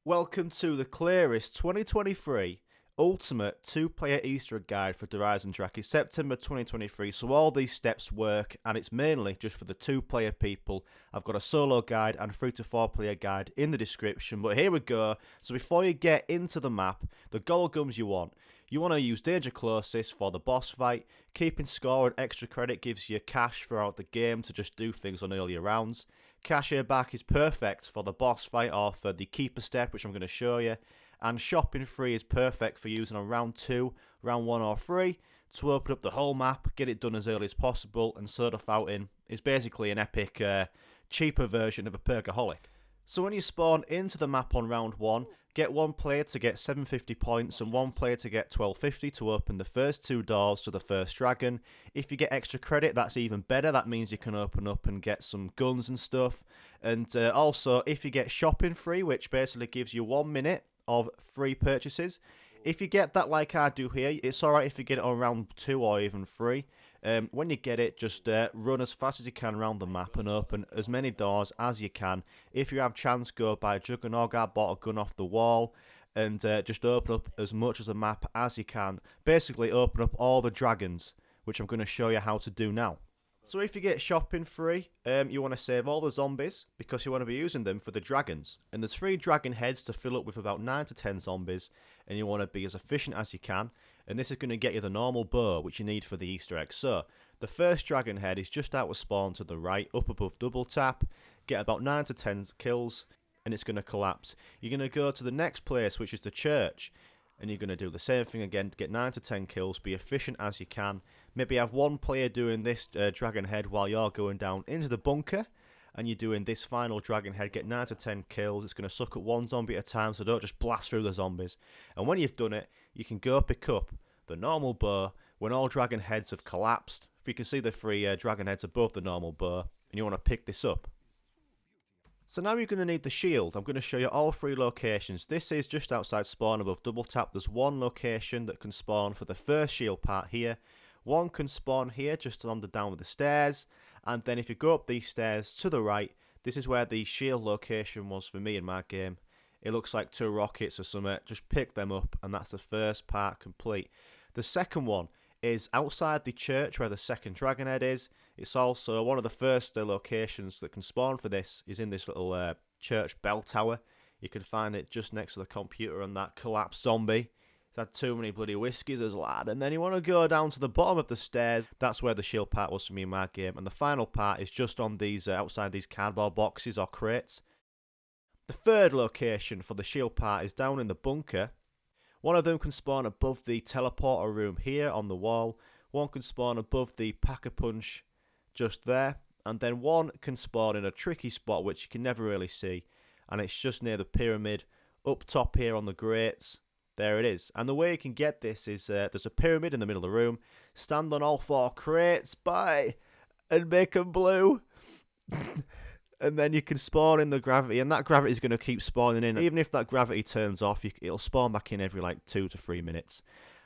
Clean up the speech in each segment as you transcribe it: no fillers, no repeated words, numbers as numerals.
Welcome to the clearest 2023 Ultimate 2-player Easter Egg Guide for Eisendrache. It's September 2023, so all these steps work, and it's mainly just for the 2-player people. I've got a solo guide and a 3 to 4-player guide in the description, but here we go. So before you get into the map, the Gobblegums you want to use Danger Closest for the boss fight. Keeping score and extra credit gives you cash throughout the game to just do things on earlier rounds. Cashier back is perfect for the boss fight or for the keeper step, which I'm going to show you. And shopping free is perfect for using on round 2, round 1 or 3 to open up the whole map, get it done as early as possible, and Soda Fountain is basically an epic, cheaper version of a Perkaholic. So when you spawn into the map on round 1, get one player to get 750 points and one player to get 1250 to open the first 2 doors to the first dragon. If you get extra credit, that's even better. That means you can open up and get some guns and stuff. And also, if you get shopping free, which basically gives you 1 minute of free purchases, if you get that like I do here, it's alright if you get it on round 2 or even 3. When you get it, just run as fast as you can around the map and open as many doors as you can. If you have chance, go buy a Juggernaut, bought a gun off the wall, and just open up as much of the map as you can. Basically, open up all the dragons, which I'm going to show you how to do now. So if you get shopping free, you want to save all the zombies because you want to be using them for the dragons. And there's 3 dragon heads to fill up with about 9 to 10 zombies, and you want to be as efficient as you can. And this is going to get you the normal bow, which you need for the Easter egg. So the first dragon head is just out of spawn to the right, up above double tap, get about 9 to 10 kills, and it's going to collapse. You're going to go to the next place, which is the church. And you're going to do the same thing again to get 9 to 10 kills, be efficient as you can. Maybe have one player doing this dragon head while you're going down into the bunker. And you're doing this final dragon head, get 9 to 10 kills. It's going to suck at one zombie at a time, so don't just blast through the zombies. And when you've done it, you can go pick up the normal bow when all dragon heads have collapsed. If you can see the 3 dragon heads above the normal bow, and you want to pick this up. So now you're going to need the shield. I'm going to show you all 3 locations. This is just outside spawn above double tap. There's one location that can spawn for the first shield part here. One can spawn here just on the down with the stairs. And then if you go up these stairs to the right, this is where the shield location was for me in my game. It looks like 2 rockets or something. Just pick them up and that's the first part complete. The second one is outside the church where the second dragon head is. It's also one of the first locations that can spawn for this is in this little church bell tower. You can find it just next to the computer and that collapsed zombie. He's had too many bloody whiskies as lad. And then you want to go down to the bottom of the stairs. That's where the shield part was for me in my game. And the final part is just on these outside these cardboard boxes or crates. The third location for the shield part is down in the bunker. One of them can spawn above the teleporter room here on the wall. One can spawn above the pack-a-punch just there. And then one can spawn in a tricky spot which you can never really see. And it's just near the pyramid up top here on the grates. There it is. And the way you can get this is there's a pyramid in the middle of the room. Stand on all 4 crates, and make them blue. And then you can spawn in the gravity, and that gravity is going to keep spawning in. Even if that gravity turns off, it'll spawn back in every like 2 to 3 minutes.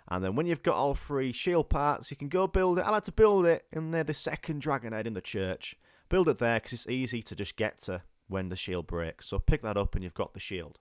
And then when you've got all 3 shield parts, you can go build it. I like to build it in there, the second dragon head in the church. Build it there because it's easy to just get to when the shield breaks. So pick that up and you've got the shield.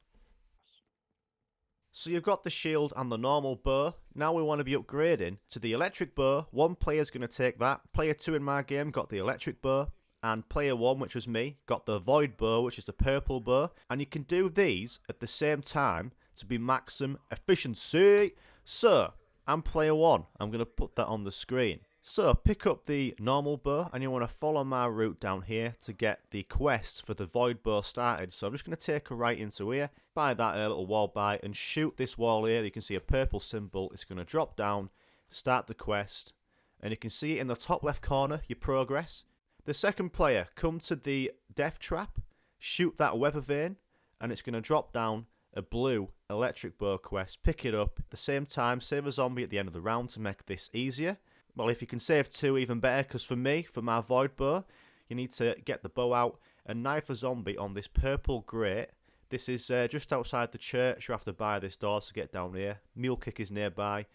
So you've got the shield and the normal bow. Now we want to be upgrading to the electric bow. One player's going to take that. Player 2 in my game got the electric bow. And player 1, which was me, got the void bow, which is the purple bow. And you can do these at the same time to be maximum efficiency. So, I'm player 1. I'm going to put that on the screen. So, pick up the normal bow, and you want to follow my route down here to get the quest for the void bow started. So, I'm just going to take a right into here, buy that little wall by, and shoot this wall here. You can see a purple symbol. It's going to drop down, start the quest, and you can see it in the top left corner, your progress. The second player, come to the death trap, shoot that weather vane, and it's going to drop down a blue electric bow quest. Pick it up at the same time, save a zombie at the end of the round to make this easier. Well, if you can save 2, even better, because for me, for my void bow, you need to get the bow out and knife a zombie on this purple grate. This is just outside the church. You have to buy this door to get down here. Mule kick is nearby.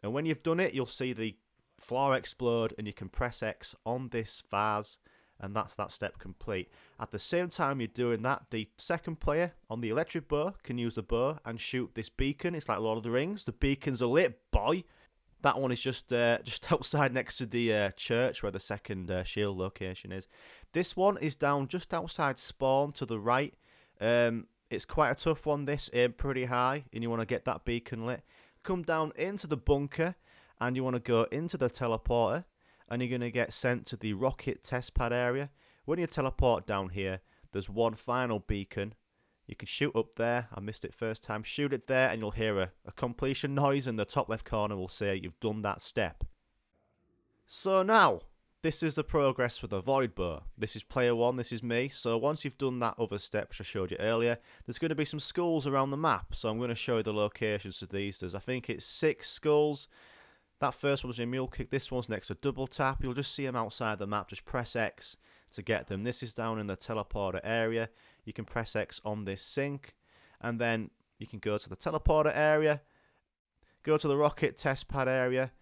And when you've done it, you'll see the floor explode and you can press X on this vase and that's that step complete. At the same time you're doing that, the second player on the electric bow can use the bow and shoot this beacon. It's like Lord of the Rings. The beacons are lit, boy. That one is just outside next to the church where the second shield location is. This one is down just outside spawn to the right. It's quite a tough one, this. Aim pretty high, and you want to get that beacon lit. Come down into the bunker, and you want to go into the teleporter, and you're going to get sent to the rocket test pad area. When you teleport down here, there's one final beacon. You can shoot up there. I missed it first time. Shoot it there, and you'll hear a completion noise, and the top left corner will say you've done that step. So now, this is the progress for the Void Bow. This is player 1, this is me. So once you've done that other step which I showed you earlier, there's going to be some skulls around the map. So I'm going to show you the locations of these. I think it's 6 skulls. That first one's in Mule Kick. This one's next to Double Tap. You'll just see them outside the map. Just press X to get them. This is down in the teleporter area. You can press X on this sink, and then you can go to the teleporter area, go to the rocket test pad area.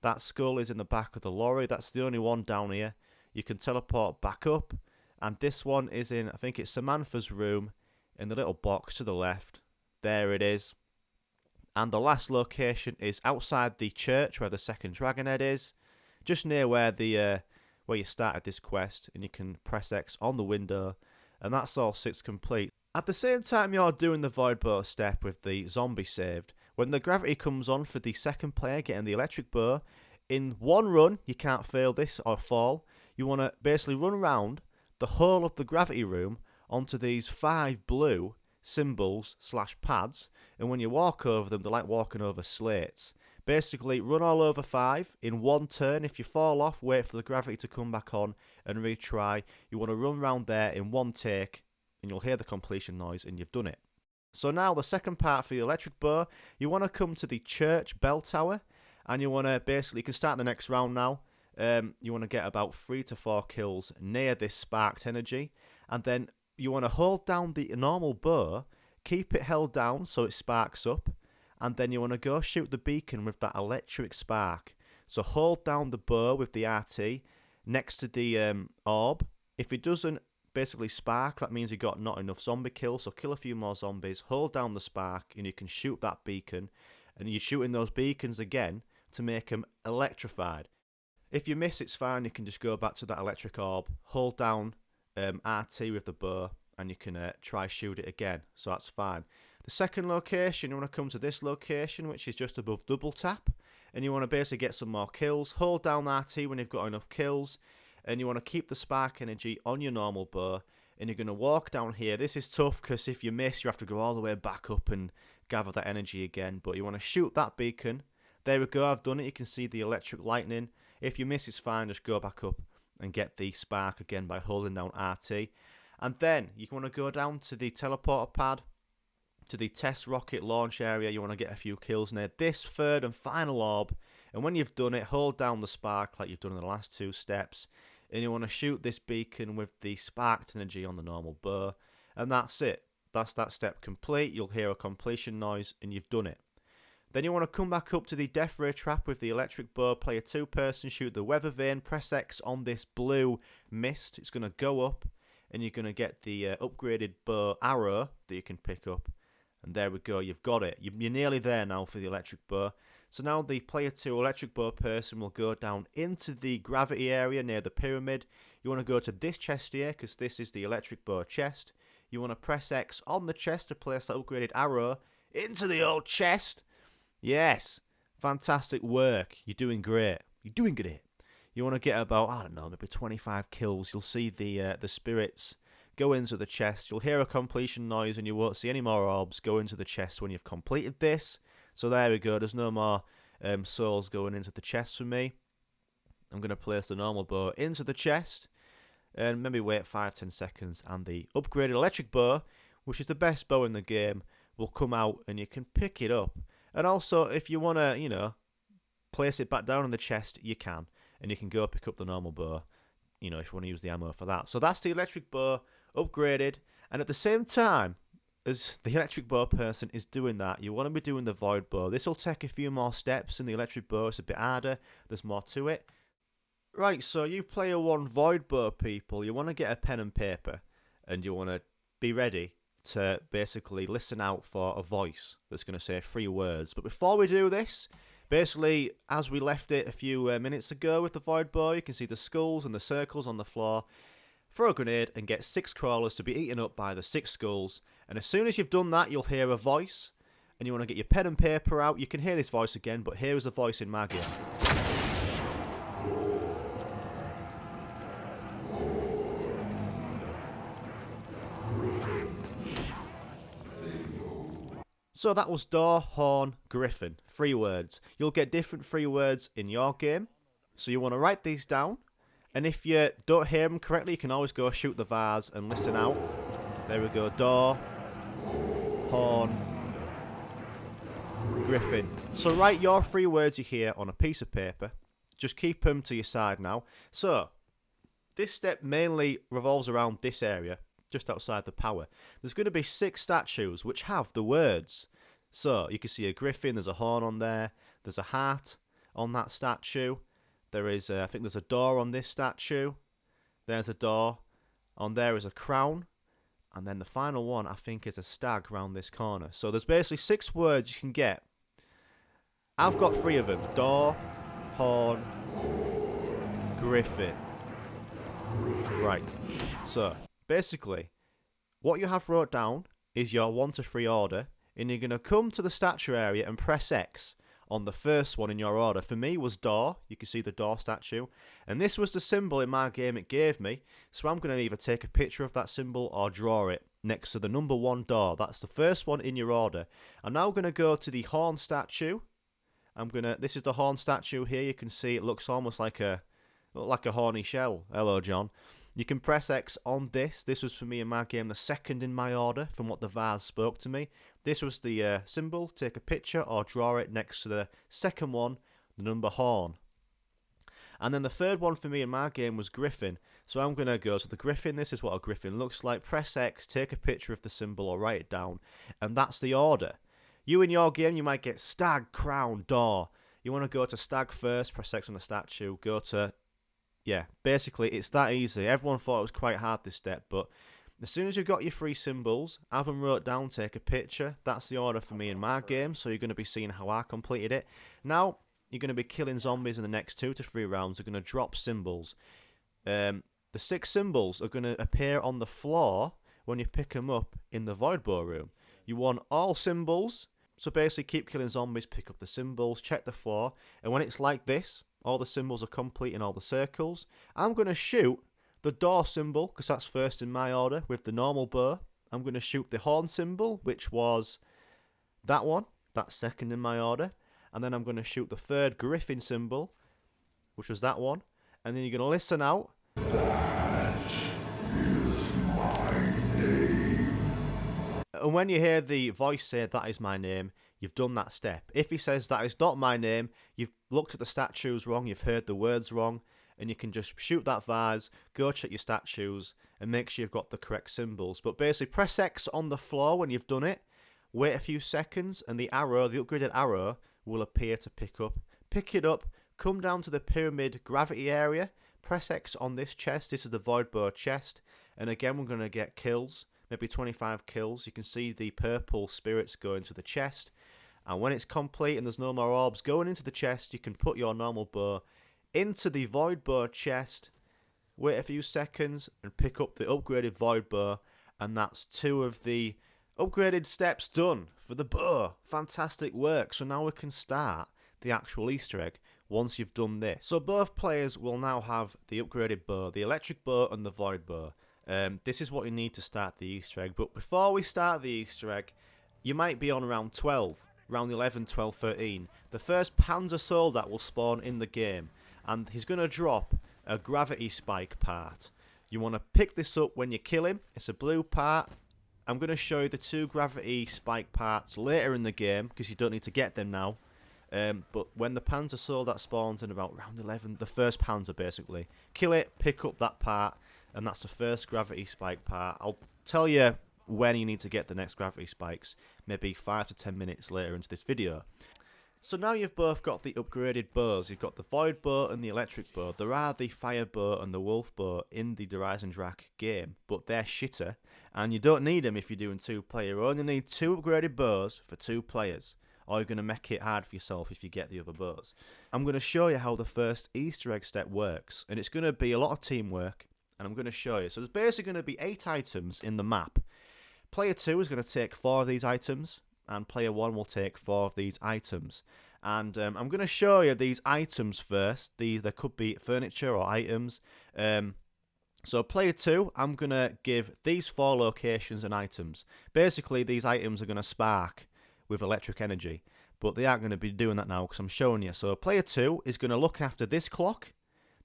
That skull is in the back of the lorry. That's the only one down here. You can teleport back up, and this one is in, I think it's Samantha's room, in the little box to the left. There it is. And the last location is outside the church where the second dragon head is, just near where you started this quest, and you can press X on the window, and that's all 6 complete. At the same time you're doing the Void Bow step with the zombie saved, when the gravity comes on for the second player getting the electric bow, in one run, you can't fail this or fall, you want to basically run around the whole of the gravity room onto these 5 blue symbols / pads, and when you walk over them, they're like walking over slates. Basically, run all over 5 in one turn. If you fall off, wait for the gravity to come back on and retry. You want to run around there in one take, and you'll hear the completion noise, and you've done it. So now the second part for the electric bow, you want to come to the church bell tower, and you want to basically, you can start the next round now. You want to get about 3 to 4 kills near this sparked energy, and then you want to hold down the normal bow, keep it held down so it sparks up, and then you want to go shoot the beacon with that electric spark. So hold down the bow with the RT next to the orb. If it doesn't basically spark, that means you got not enough zombie kills, so kill a few more zombies, hold down the spark, and you can shoot that beacon, and you're shooting those beacons again to make them electrified. If you miss, it's fine, you can just go back to that electric orb, hold down RT with the bow, and you can try shoot it again, so that's fine. The second location, you want to come to this location, which is just above Double Tap, and you want to basically get some more kills. Hold down RT when you've got enough kills, and you want to keep the spark energy on your normal bow, and you're going to walk down here. This is tough because if you miss, you have to go all the way back up and gather that energy again, but you want to shoot that beacon. There we go, I've done it. You can see the electric lightning. If you miss, it's fine, just go back up and get the spark again by holding down RT. And then you want to go down to the teleporter pad, to the test rocket launch area. You want to get a few kills near this third and final orb, and when you've done it, hold down the spark like you've done in the last 2 steps, and you want to shoot this beacon with the sparked energy on the normal bow, and that's it. That's that step complete. You'll hear a completion noise, and you've done it. Then you want to come back up to the death ray trap with the electric bow, play a 2-person, shoot the weather vane, press X on this blue mist. It's going to go up, and you're going to get the upgraded bow arrow that you can pick up. And there we go, you've got it. You're nearly there now for the electric bow. So now the player 2 electric bow person will go down into the gravity area near the pyramid. You want to go to this chest here, because this is the electric bow chest. You want to press X on the chest to place that upgraded arrow into the old chest. Yes, fantastic work. You're doing great. You're doing great. You want to get about, I don't know, maybe 25 kills. You'll see the spirits go into the chest. You'll hear a completion noise, and you won't see any more orbs go into the chest when you've completed this. So there we go. There's no more souls going into the chest for me. I'm going to place the normal bow into the chest, and maybe wait 5-10 seconds, and the upgraded electric bow, which is the best bow in the game, will come out, and you can pick it up. And also, if you want to, you know, place it back down in the chest, you can. And you can go pick up the normal bow, you know, if you want to use the ammo for that. So that's the electric bow upgraded. And at the same time as the electric bow person is doing that, you want to be doing the void bow. This will take a few more steps in the electric bow. It's a bit harder. There's more to it. Right, so you player one Void Bow people, you want to get a pen and paper and you want to be ready to basically listen out for a voice that's going to say 3 words. But before we do this, basically, as we left it a few minutes ago with the Void Bow, you can see the skulls and the circles on the floor. Throw a grenade and get 6 crawlers to be eaten up by the 6 skulls. And as soon as you've done that, you'll hear a voice. And you want to get your pen and paper out. You can hear this voice again, but here is the voice in my game. So that was door, horn, griffin. 3 words. You'll get different 3 words in your game. So you want to write these down. And if you don't hear them correctly, you can always go shoot the vase and listen out. There we go. Door, horn, griffin. So write your 3 words you hear on a piece of paper. Just keep them to your side now. So this step mainly revolves around this area, just outside the power. There's going to be 6 statues which have the words. So you can see a griffin, there's a horn on there, there's a heart on that statue. There is, I think there's a door on this statue. There's a door. On there is a crown. And then the final one, I think, is a stag round this corner. So there's basically 6 words you can get. I've got 3 of them. Door, horn, griffin. Right. So basically, what you have wrote down is your 1 to 3 order, and you're going to come to the statue area and press X on the first one in your order. For me was door. You can see the door statue, and this was the symbol in my game it gave me, so I'm going to either take a picture of that symbol or draw it next to the number 1 door. That's the first one in your order. I'm now going to go to the horn statue. This is the horn statue here. You can see it looks almost like a horny shell. Hello, John. You can press X on this. This was for me in my game the second in my order from what the vase spoke to me. This was the symbol. Take a picture or draw it next to the second one, the number horn. And then the third one for me in my game was griffin. So I'm going to go to the griffin. This is what a griffin looks like. Press X, take a picture of the symbol or write it down. And that's the order. You in your game, you might get stag, crown, door. You want to go to stag first, press X on the statue, go to... Yeah, basically, it's that easy. Everyone thought it was quite hard, this step, but as soon as you've got your 3 symbols, have them wrote down, take a picture. That's the order for me in my game, so you're going to be seeing how I completed it. Now, you're going to be killing zombies in the next 2 to 3 rounds. You're going to drop symbols. The 6 symbols are going to appear on the floor when you pick them up in the Void Bow room. You want all symbols, so basically keep killing zombies, pick up the symbols, check the floor, and when it's like this, all the symbols are complete in all the circles, I'm going to shoot the door symbol, because that's first in my order, with the normal bow. I'm going to shoot the horn symbol, which was that one. That's second in my order. And then I'm going to shoot the 3rd griffin symbol, which was that one. And then you're going to listen out. That is my name. And when you hear the voice say, that is my name, you've done that step. If he says, that is not my name, you've looked at the statues wrong, you've heard the words wrong, and you can just shoot that vase, go check your statues, and make sure you've got the correct symbols. But basically, press X on the floor when you've done it, wait a few seconds, and the arrow, the upgraded arrow, will appear to pick up. Pick it up, come down to the pyramid gravity area, press X on this chest. This is the Void Bow chest, and again, we're going to get kills, maybe 25 kills. You can see the purple spirits go into the chest, and when it's complete and there's no more orbs going into the chest, you can put your normal bow into the Void Bow chest, wait a few seconds, and pick up the upgraded Void Bow, and that's 2 of the upgraded steps done for the bow. Fantastic work. So now we can start the actual Easter egg once you've done this. So both players will now have the upgraded bow, the electric bow and the Void Bow. This is what you need to start the Easter egg. But before we start the Easter egg, you might be on round 12, round 11, 12, 13. The first Panzer Soldat will spawn in the game, and he's going to drop a gravity spike part. You want to pick this up when you kill him. It's a blue part. I'm going to show you the 2 gravity spike parts later in the game, because you don't need to get them now. But when the Panzer Soldat spawns in about round 11, the first Panzer basically, kill it, pick up that part, and that's the first gravity spike part. I'll tell you when you need to get the next gravity spikes, maybe 5 to 10 minutes later into this video. So now you've both got the upgraded bows. You've got the void bow and the electric bow. There are the fire bow and the wolf bow in the Eisendrache game, but they're shitter, and you don't need them if you're doing 2-player. You only need 2 upgraded bows for 2 players, or you're going to make it hard for yourself if you get the other bows. I'm going to show you how the first Easter egg step works, and it's going to be a lot of teamwork, and I'm going to show you. So there's basically going to be 8 items in the map. Player 2 is going to take 4 of these items, and player 1 will take 4 of these items. And I'm going to show you these items first. There could be furniture or items. So player 2, I'm going to give these 4 locations and items. Basically, these items are going to spark with electric energy, but they aren't going to be doing that now because I'm showing you. So player 2 is going to look after this clock.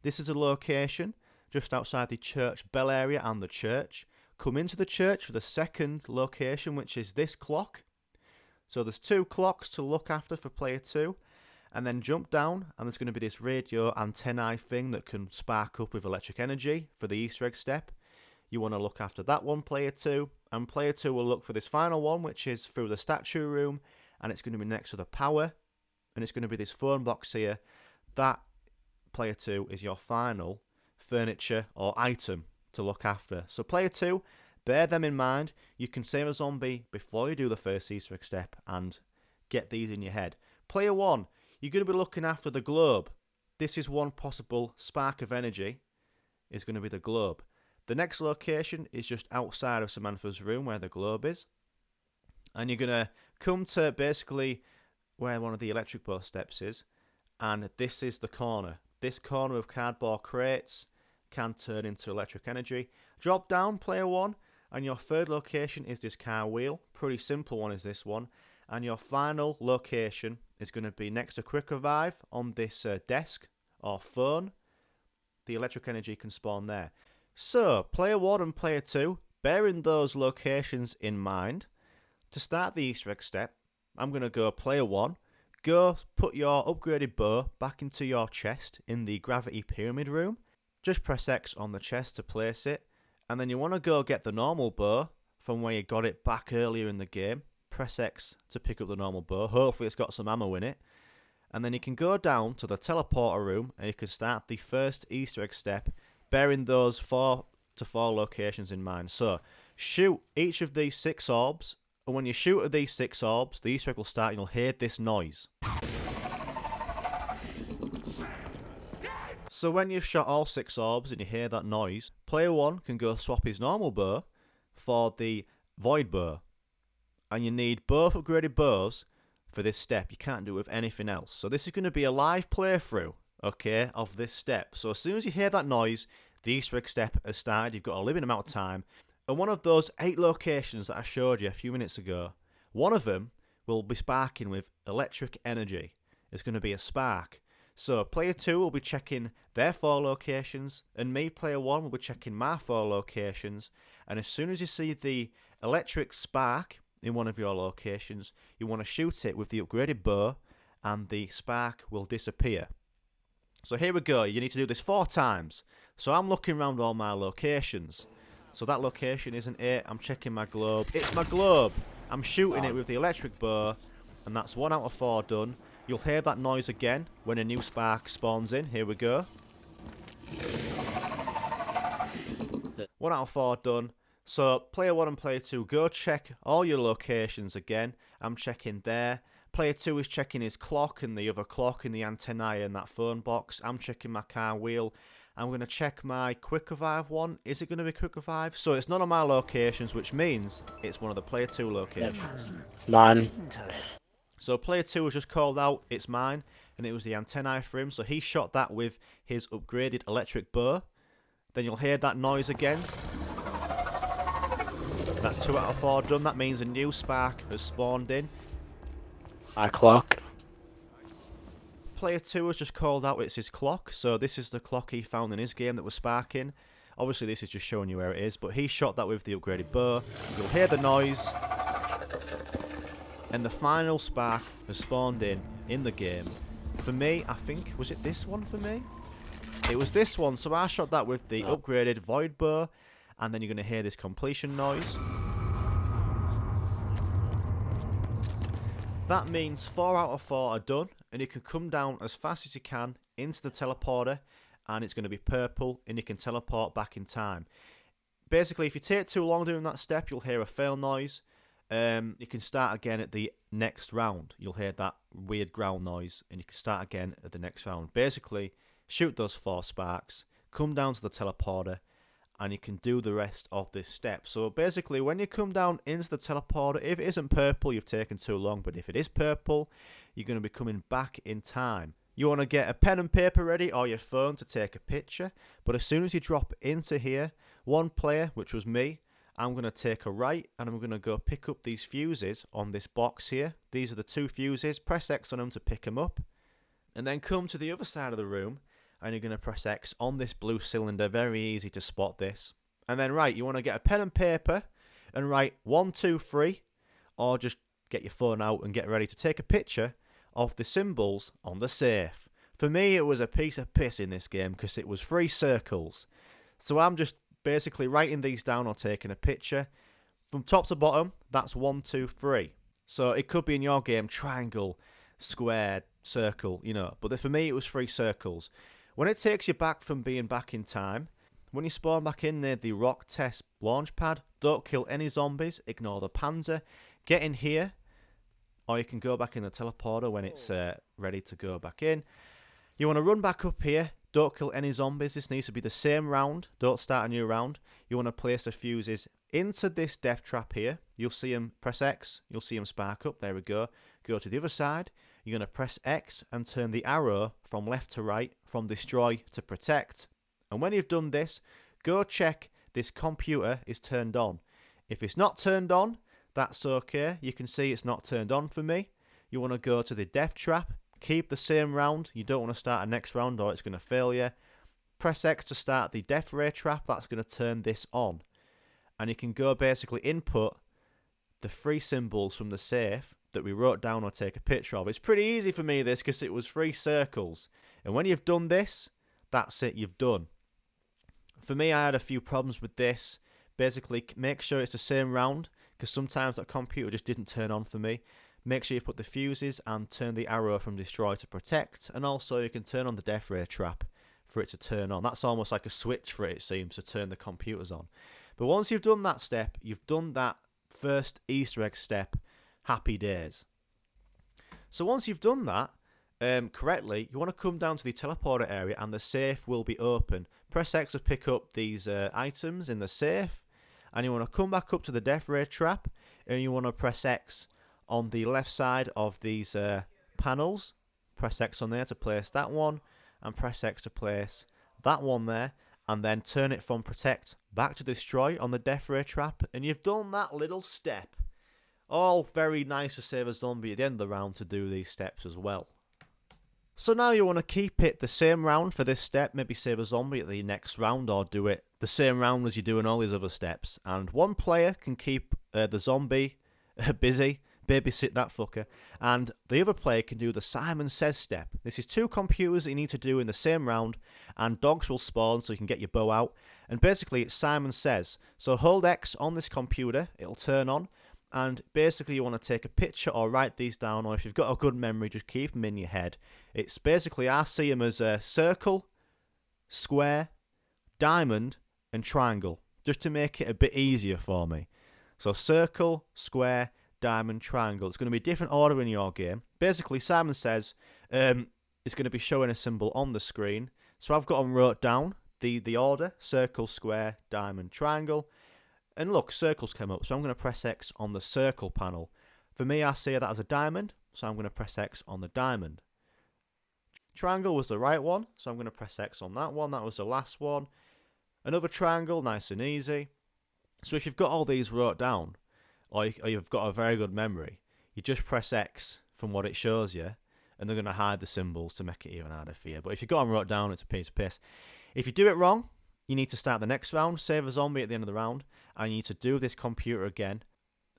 This is a location just outside the church bell area and the church. Come into the church for the second location, which is this clock. So there's 2 clocks to look after for player 2, and then jump down, and there's going to be this radio antennae thing that can spark up with electric energy for the Easter egg step. You want to look after that one, player 2, and player 2 will look for this final one, which is through the statue room, and it's going to be next to the power, and it's going to be this phone box here. That, player 2, is your final furniture or item to look after. So player 2, bear them in mind. You can save a zombie before you do the first Easter egg step and get these in your head. Player 1, you're going to be looking after the globe. This is one possible spark of energy, is going to be the globe. The next location is just outside of Samantha's room where the globe is. And you're going to come to basically where one of the electric bow steps is. And this is the corner. This corner of cardboard crates can turn into electric energy. Drop down, player 1. And your third location is this car wheel. Pretty simple one is this one. And your final location is going to be next to Quick Revive on this desk or phone. The electric energy can spawn there. So, player 1 and player 2, bearing those locations in mind, to start the Easter egg step, I'm going to go player 1. Go put your upgraded bow back into your chest in the gravity pyramid room. Just press X on the chest to place it. And then you want to go get the normal bow from where you got it back earlier in the game. Press X to pick up the normal bow. Hopefully it's got some ammo in it. And then you can go down to the teleporter room and you can start the first Easter egg step, bearing those 4 to 4 locations in mind. So shoot each of these 6 orbs. And when you shoot at these 6 orbs, the Easter egg will start and you'll hear this noise. So when you've shot all 6 orbs and you hear that noise, player 1 can go swap his normal bow for the void bow. And you need both upgraded bows for this step. You can't do it with anything else. So this is going to be a live playthrough, okay, of this step. So as soon as you hear that noise, the Easter egg step has started. You've got a limited amount of time. And one of those 8 locations that I showed you a few minutes ago, one of them will be sparking with electric energy. It's going to be a spark. So player 2 will be checking their 4 locations, and me, player 1, will be checking my 4 locations. And as soon as you see the electric spark in one of your locations, you want to shoot it with the upgraded bow, and the spark will disappear. So here we go. You need to do this 4 times. So I'm looking around all my locations. So that location isn't it. I'm checking my globe. It's my globe. I'm shooting it with the electric bow, and that's 1 out of 4 done. You'll hear that noise again when a new spark spawns in. Here we go. 1 out of 4 done. So player 1 and player 2, go check all your locations again. I'm checking there. Player 2 is checking his clock and the other clock and the antennae in that phone box. I'm checking my car wheel. I'm going to check my Quick Revive one. Is it going to be Quick Revive? So it's none of my locations, which means it's one of the player 2 locations. It's mine. So player 2 was just called out, it's mine, and it was the antennae for him. So he shot that with his upgraded electric bow. Then you'll hear that noise again. That's 2 out of 4 done. That means a new spark has spawned in. My clock. Player 2 has just called out it's his clock. So this is the clock he found in his game that was sparking. Obviously this is just showing you where it is, but he shot that with the upgraded bow. You'll hear the noise. And the final spark has spawned in the game. For me, I think, was it this one for me? It was this one, so I shot that with the upgraded void bow, and then you're going to hear this completion noise. That means 4 out of 4 are done, and you can come down as fast as you can into the teleporter, and it's going to be purple, and you can teleport back in time. Basically, if you take too long doing that step, you'll hear a fail noise. You can start again at the next round. You'll hear that weird growl noise, and you can start again at the next round. Basically, shoot those 4 sparks, come down to the teleporter, and you can do the rest of this step. So basically, when you come down into the teleporter, if it isn't purple, you've taken too long. But if it is purple, you're going to be coming back in time. You want to get a pen and paper ready or your phone to take a picture. But as soon as you drop into here, one player, which was me, I'm going to take a right and I'm going to go pick up these fuses on this box here. These are the 2 fuses. Press X on them to pick them up. And then come to the other side of the room, and you're going to press X on this blue cylinder. Very easy to spot this. And then, right, you want to get a pen and paper and write 1, 2, 3, or just get your phone out and get ready to take a picture of the symbols on the safe. For me, it was a piece of piss in this game because it was 3 circles. So I'm just basically writing these down or taking a picture. From top to bottom, that's 1, 2, 3. So it could be in your game triangle, square, circle, you know. But for me, it was 3 circles. When it takes you back from being back in time, when you spawn back in near the rock test launch pad, don't kill any zombies, ignore the panzer, get in here, or you can go back in the teleporter when it's ready to go back in. You want to run back up here, don't kill any zombies, this needs to be the same round, don't start a new round. You want to place the fuses into this death trap here, you'll see them, press X, you'll see them spark up, there we go. Go to the other side. You're going to press X and turn the arrow from left to right, from destroy to protect. And when you've done this, go check this computer is turned on. If it's not turned on, that's okay. You can see it's not turned on for me. You want to go to the death trap, keep the same round. You don't want to start a next round or it's going to fail you. Press X to start the death ray trap. That's going to turn this on. And you can go basically input the 3 symbols from the safe that we wrote down or take a picture of. It's pretty easy for me, this, because it was 3 circles. And when you've done this, that's it, you've done. For me, I had a few problems with this. Basically, make sure it's the same round, because sometimes that computer just didn't turn on for me. Make sure you put the fuses and turn the arrow from destroy to protect. And also, you can turn on the death ray trap for it to turn on. That's almost like a switch for it seems, to turn the computers on. But once you've done that step, you've done that first Easter egg step. Happy days. So once you've done that correctly, you want to come down to the teleporter area and the safe will be open. Press X to pick up these items in the safe, and you want to come back up to the death ray trap, and you want to press X on the left side of these panels. Press X on there to place that one, and press X to place that one there, and then turn it from protect back to destroy on the death ray trap, and you've done that little step. All very nice to save a zombie at the end of the round to do these steps as well. So now you want to keep it the same round for this step, maybe save a zombie at the next round, or do it the same round as you're doing all these other steps. And one player can keep the zombie busy, babysit that fucker, and the other player can do the Simon Says step. This is 2 computers that you need to do in the same round, and dogs will spawn so you can get your bow out. And basically it's Simon Says. So hold X on this computer, it'll turn on. And basically you want to take a picture or write these down, or if you've got a good memory, just keep them in your head. It's basically, I see them as a circle, square, diamond, and triangle, just to make it a bit easier for me. So circle, square, diamond, triangle. It's going to be a different order in your game. Basically, Simon Says it's going to be showing a symbol on the screen. So I've got them wrote down, the order, circle, square, diamond, triangle. And look, circles came up, so I'm going to press X on the circle panel. For me, I see that as a diamond, so I'm going to press X on the diamond. Triangle was the right one, so I'm going to press X on that one. That was the last one. Another triangle, nice and easy. So if you've got all these wrote down, or you've got a very good memory, you just press X from what it shows you, and they're going to hide the symbols to make it even harder for you. But if you've got them wrote down, it's a piece of piss. If you do it wrong, you need to start the next round, save a zombie at the end of the round, and you need to do this computer again,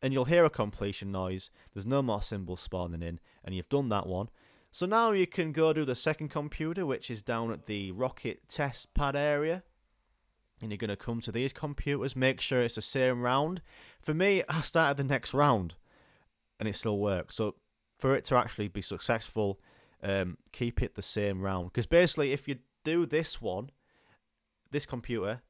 and you'll hear a completion noise. There's no more symbols spawning in, and you've done that one. So now you can go do the second computer, which is down at the rocket test pad area, and you're going to come to these computers, make sure it's the same round. For me, I started the next round, and it still works. So for it to actually be successful, keep it the same round. Because basically, if you do this computer,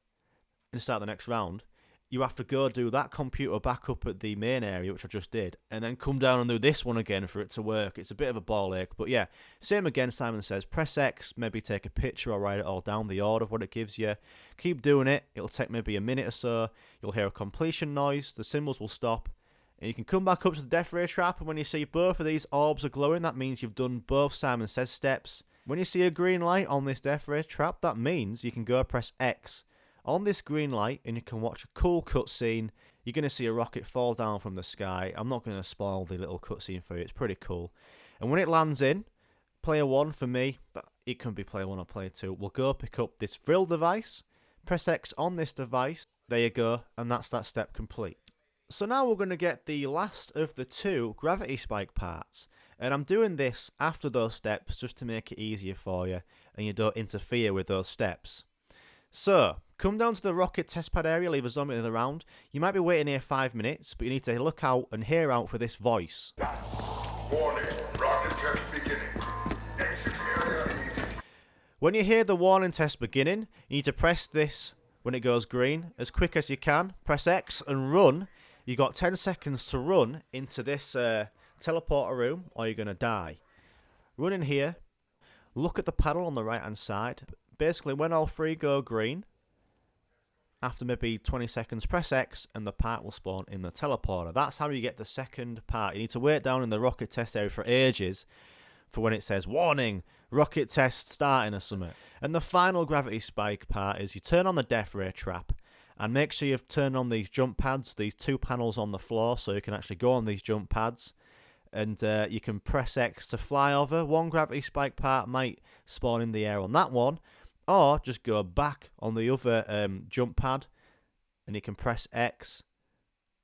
and start the next round, you have to go do that computer back up at the main area, which I just did, and then come down and do this one again for it to work. It's a bit of a ball ache, but yeah, same again. Simon says, press X, maybe take a picture or write it all down, the order of what it gives you. Keep doing it. It'll take maybe a minute or so. You'll hear a completion noise. The symbols will stop, and you can come back up to the death ray trap, and when you see both of these orbs are glowing, that means you've done both Simon Says steps. When you see a green light on this death ray trap, that means you can go press X on this green light, and you can watch a cool cutscene. You're going to see a rocket fall down from the sky. I'm not going to spoil the little cutscene for you. It's pretty cool. And when it lands in, player 1 for me, but it can be player 1 or player 2, will go pick up this drill device, press X on this device, there you go, and that's that step complete. So now we're going to get the last of the 2 gravity spike parts. And I'm doing this after those steps just to make it easier for you, and you don't interfere with those steps. So, come down to the rocket test pad area, leave a zombie in the round. You might be waiting here 5 minutes, but you need to look out and hear out for this voice. Warning, rocket test beginning. Exit area immediately. When you hear the warning test beginning, you need to press this when it goes green as quick as you can. Press X and run. You got 10 seconds to run into this teleporter room, or you're going to die. Run in here. Look at the panel on the right hand side. Basically, when all 3 go green, after maybe 20 seconds, press X and the part will spawn in the teleporter. That's how you get the second part. You need to wait down in the rocket test area for ages for when it says, warning, rocket test starting or something. And the final gravity spike part is you turn on the death ray trap and make sure you've turned on these jump pads, these 2 panels on the floor, so you can actually go on these jump pads. And you can press X to fly over. One gravity spike part might spawn in the air on that one, or just go back on the other jump pad, and you can press X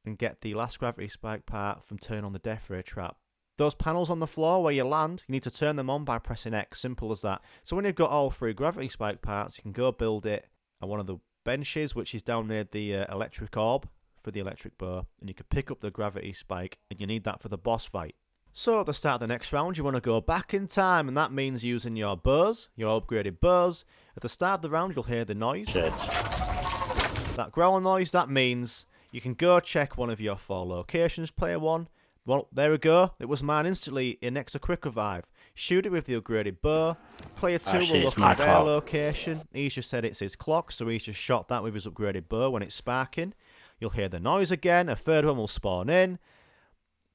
and get the last gravity spike part from turning on the death ray trap. Those panels on the floor where you land, you need to turn them on by pressing X. Simple as that. So when you've got all 3 gravity spike parts, you can go build it on one of the benches, which is down near the electric orb for the electric bow, and you can pick up the gravity spike, and you need that for the boss fight. So at the start of the next round, you want to go back in time, and that means using your bows, your upgraded bows. At the start of the round, you'll hear the noise. Shit. That growl noise, that means you can go check one of your 4 locations, player 1. Well, there we go. It was mine instantly in next to quick revive. Shoot it with the upgraded bow. Player 2 will look at their location. He's just said it's his clock, so he's just shot that with his upgraded bow when it's sparking. You'll hear the noise again. A third one will spawn in.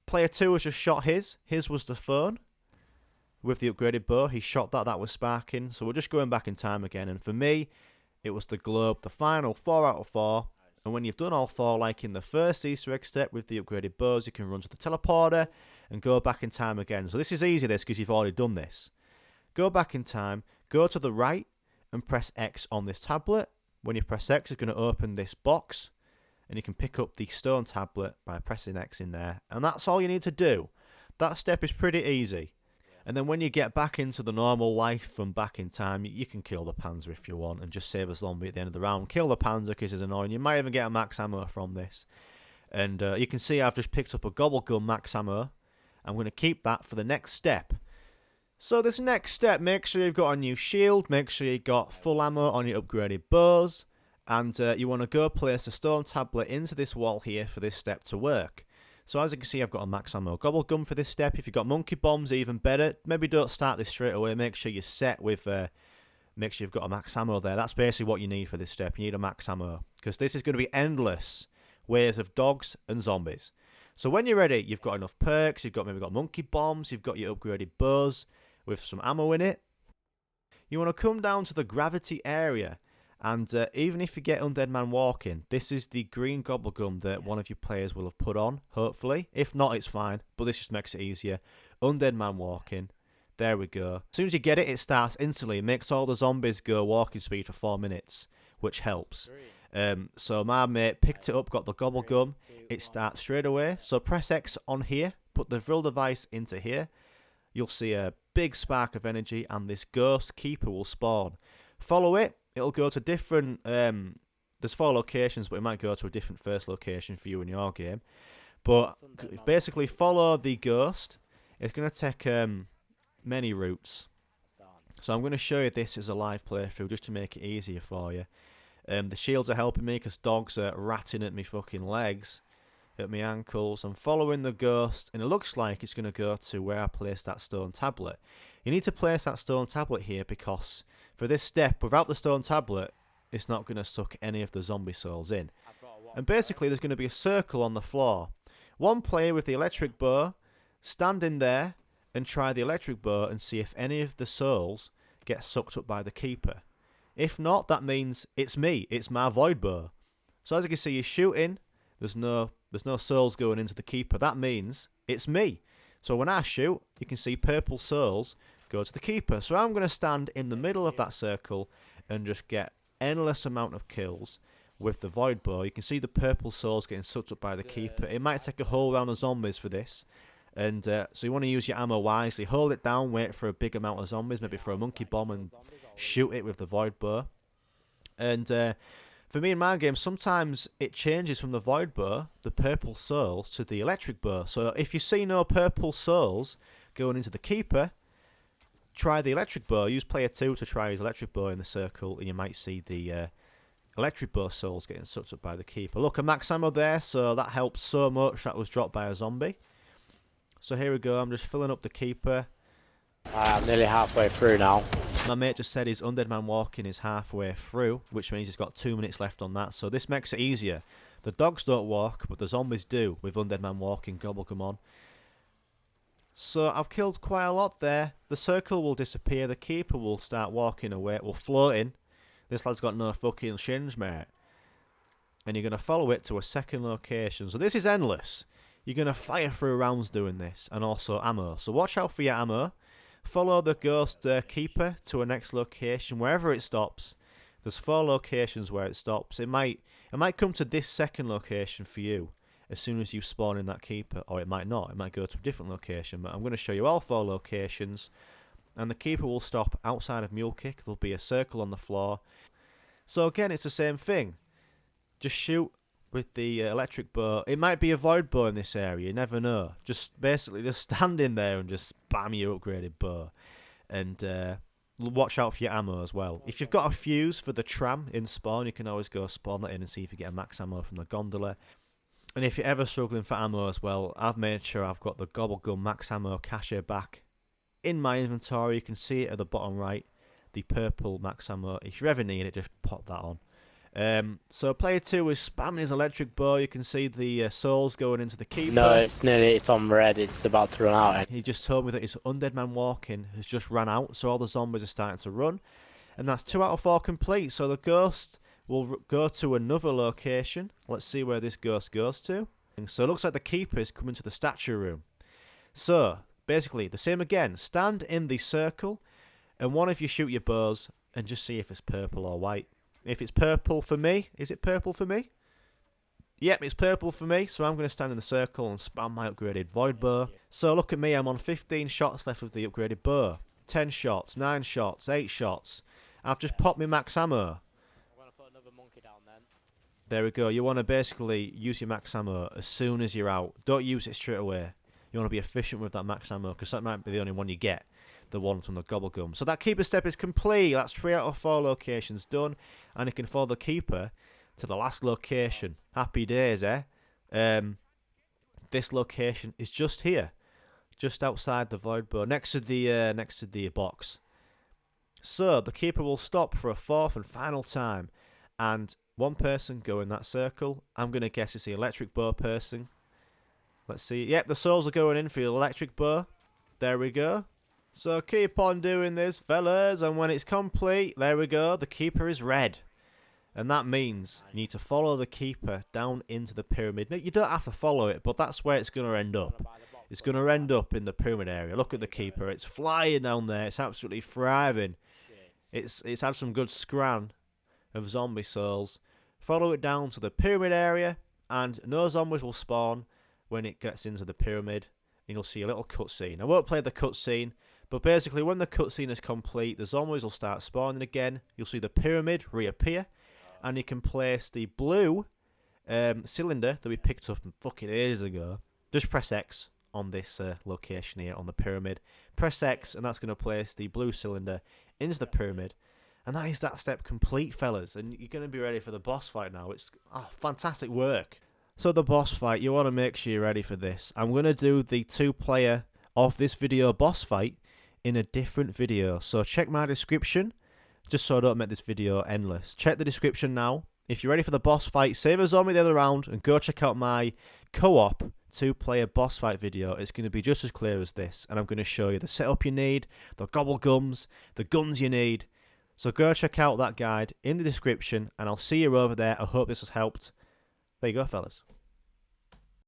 Player 2 has just shot his. His was the phone with the upgraded bow. He shot that. That was sparking. So we're just going back in time again. And for me, it was the globe. The final 4 out of 4. And when you've done all 4, like in the first Easter egg step with the upgraded bows, you can run to the teleporter and go back in time again. So this is easy, this, because you've already done this. Go back in time, go to the right, and press X on this tablet. When you press X, it's going to open this box, and you can pick up the stone tablet by pressing X in there. And that's all you need to do. That step is pretty easy. And then when you get back into the normal life from back in time, you can kill the Panzer if you want and just save a zombie at the end of the round. Kill the Panzer because it's annoying. You might even get a max ammo from this. And you can see I've just picked up a Gobblegum max ammo. I'm going to keep that for the next step. So this next step, make sure you've got a new shield. Make sure you've got full ammo on your upgraded bows. And you want to go place a stone tablet into this wall here for this step to work. So as you can see, I've got a max ammo Gobblegum for this step. If you've got monkey bombs, even better. Maybe don't start this straight away. Make sure you're set with, make sure you've got a max ammo there. That's basically what you need for this step. You need a max ammo. Because this is going to be endless waves of dogs and zombies. So when you're ready, you've got enough perks. You've got maybe got monkey bombs. You've got your upgraded bows with some ammo in it. You want to come down to the gravity area. And even if you get Undead Man Walking, this is the green Gobblegum that one of your players will have put on, hopefully. If not, it's fine, but this just makes it easier. Undead Man Walking. There we go. As soon as you get it, it starts instantly. It makes all the zombies go walking speed for 4 minutes, which helps. So my mate picked it up, got the Gobblegum. It starts straight away. So press X on here, put the drill device into here. You'll see a big spark of energy, and this ghost keeper will spawn. Follow it. It'll go to different, there's 4 locations, but it might go to a different first location for you in your game. But basically follow the ghost, It's going to take many routes. So I'm going to show you this as a live playthrough just to make it easier for you. The shields are helping me because dogs are ratting at me fucking legs, at my ankles. I'm following the ghost, and it looks like it's going to go to where I placed that stone tablet. You need to place that stone tablet here because for this step, without the stone tablet, it's not going to suck any of the zombie souls in. And basically, there's going to be a circle on the floor. One player with the electric bow, stand in there and try the electric bow and see if any of the souls get sucked up by the keeper. If not, that means it's me. It's my void bow. So as you can see, you're shooting. There's no souls going into the keeper. That means it's me. So when I shoot, you can see purple souls go to the keeper. So I'm going to stand in the middle of that circle and just get endless amount of kills with the void bow. You can see the purple souls getting sucked up by the keeper. It might take a whole round of zombies for this. And so you want to use your ammo wisely. Hold it down, wait for a big amount of zombies, maybe throw a monkey bomb and shoot it with the void bow. And for me in my game, sometimes it changes from the void bow, the purple souls, to the electric bow. So if you see no purple souls going into the keeper, try the electric bow. Use player 2 to try his electric bow in the circle, and you might see the electric bow souls getting sucked up by the keeper. Look, a max ammo there, so that helped so much. That was dropped by a zombie. So here we go, I'm just filling up the keeper. I'm nearly halfway through now. My mate just said his undead man walking is halfway through, which means he's got 2 minutes left on that. So this makes it easier. The dogs don't walk, but the zombies do with undead man walking, Gobblegum on. So I've killed quite a lot there. The circle will disappear, the keeper will start walking away, will floating. This lad's got no fucking shins, mate. And you're going to follow it to a second location. So this is endless. You're going to fire through rounds doing this, and also ammo. So watch out for your ammo. Follow the ghost keeper to a next location, wherever it stops. There's 4 locations where it stops. It might come to this second location for you as soon as you spawn in that keeper, or it might not. It might go to a different location, but I'm going to show you all 4 locations. And the keeper will stop outside of Mule Kick. There'll be a circle on the floor. So again, it's the same thing. Just shoot with the electric bow. It might be a void bow in this area, you never know. Just basically just stand in there and just spam your upgraded bow. And watch out for your ammo as well. If you've got a fuse for the tram in spawn, you can always go spawn that in and see if you get a max ammo from the gondola. And if you're ever struggling for ammo as well, I've made sure I've got the Gobblegum max ammo cache back in my inventory. You can see it at the bottom right, the purple max ammo. If you ever need it, just pop that on. So player 2 is spamming his electric bow. You can see the souls going into the keeper. No, it's on red. It's about to run out. He just told me that his undead man walking has just ran out, so all the zombies are starting to run. And that's 2 out of 4 complete. So the ghost will go to another location. Let's see where this ghost goes to. And so it looks like the keeper is coming to the statue room. So basically the same again. Stand in the circle, and one of you shoot your bows and just see if it's purple or white. If it's purple for me, is it purple for me? Yep, it's purple for me, so I'm going to stand in the circle and spam my upgraded void bow. So look at me, I'm on 15 shots left with the upgraded bow. 10 shots, 9 shots, 8 shots. I've just popped my max ammo. I'm going to put another monkey down then. There we go. You want to basically use your max ammo as soon as you're out. Don't use it straight away. You want to be efficient with that max ammo, because that might be the only one you get. The one from the Gobblegum. So that keeper step is complete. That's 3 out of 4 locations done. And you can follow the keeper to the last location. Happy days, eh? This location is just here. Just outside the void bow. Next to the box. So the keeper will stop for a 4th and final time. And one person go in that circle. I'm going to guess it's the electric bow person. Let's see. Yep, the souls are going in for the electric bow. There we go. So keep on doing this, fellas, and when it's complete, there we go, the keeper is red. And that means you need to follow the keeper down into the pyramid. Now, you don't have to follow it, but that's where it's going to end up. It's going to end up in the pyramid area. Look at the keeper, it's flying down there, it's absolutely thriving. It's had some good scran of zombie souls. Follow it down to the pyramid area, and no zombies will spawn when it gets into the pyramid. And you'll see a little cutscene. I won't play the cutscene. But basically, when the cutscene is complete, the zombies will start spawning again. You'll see the pyramid reappear. And you can place the blue cylinder that we picked up fucking ages ago. Just press X on this location here on the pyramid. Press X, and that's going to place the blue cylinder into the pyramid. And that is that step complete, fellas. And you're going to be ready for the boss fight now. It's fantastic work. So the boss fight, you want to make sure you're ready for this. I'm going to do the 2-player of this video boss fight in a different video. So check my description, just so I don't make this video endless. Check the description now. If you're ready for the boss fight, save a zombie the other round and go check out my co-op 2-player boss fight video. It's going to be just as clear as this. And I'm going to show you the setup you need, the Gobblegums, the guns you need. So go check out that guide in the description, and I'll see you over there. I hope this has helped. There you go, fellas.